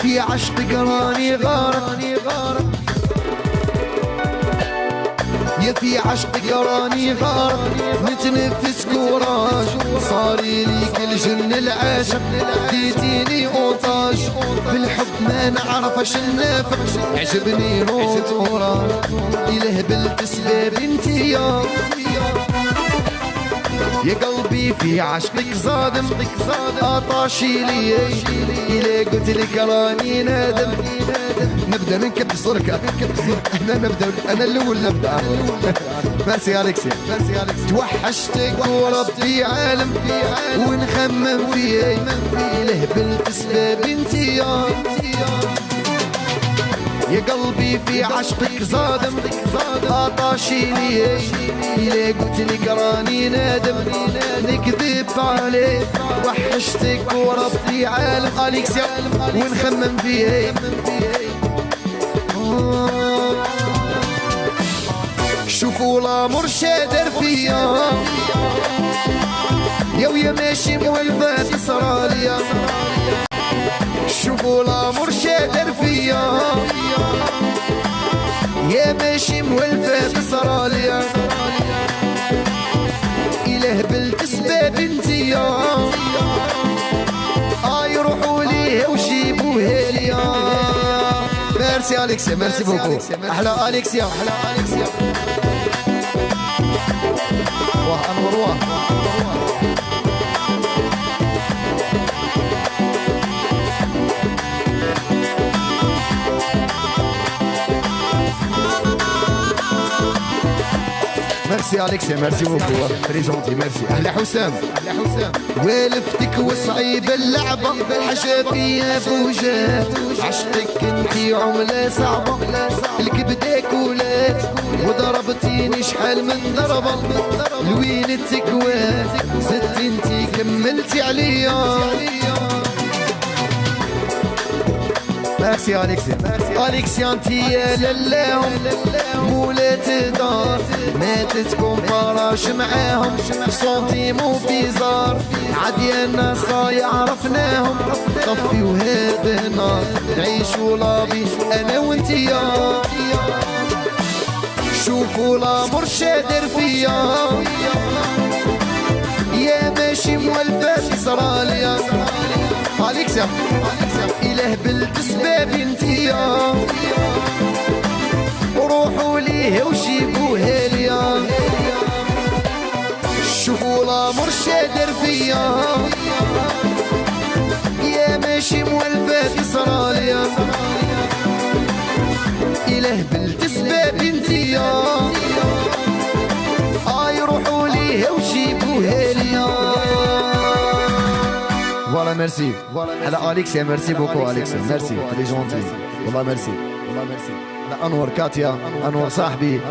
في عشق قراني غارة يا في عشق قراني غارة نتنفس كوراج صاري لي كل جن العاشق ديتيني اوطاج في الحب ما نعرفش النافق عجبني روت وراج يلهبل تسباب انتي يا قلبي في عشقك صادم عطاشي لي إلي قلت لك راني نادم نبدا ننكب صركة احنا نبدا انا الاول نبدا ميرسي اليكسي توحشتك وربي عالم ونخمم فيه لهبل تسباب انتي يا قلبي في عشقك صادم عطاشي لي إلي قلت لك راني نادم نكذب عليك وحشتك وربي عالم أليكسيا ونخمم فيه شوفوا الامر شادر فيا يا ويا ماشي مولفات اسراليا شوفوا الامر شادر فيا يا ماشي مولفات اسراليا إله بالتسباب انتيا يروحوا ليه وجيبوها ليا ميرسي أليكسيا ميرسي بوكو أحلى أليكسيا واه أنور واه ميرسي أليكسيا ميرسي بوكو تري جونتي ميرسي أهلا حسام والفتك وصعيب اللعبة حاجة فيها بوجات عشقك انتي عملة صعبة الكبدة كولات وضربتيني شحال من ضربة لوين التكوات زدت انتي كملتي عليا ميرسي أليكسيا انتي يا للاهم مولات دار ما تتكومباراش معاهم صوتي مو بيزار عادي الناس عرفناهم طفيو هذا النار نعيشو لابي انا وانتي شوفوا الامر شادر فيا يا ماشي مولفات اسراليا أليكسيا إله بالتسباب انتيا روحوا ليه وجيبوها ليا شوفوا الامر شادر فيا يا ماشي مولفات اسراليا إله بالتسباب انتيا يروحوا ليه وجيبوها ليا فوالا ميرسي على أليكسيا ميرسي بوكو أليكسيا ميرسي تري جونتي والله ميرسي على أنور كاتيا أنور صاحبي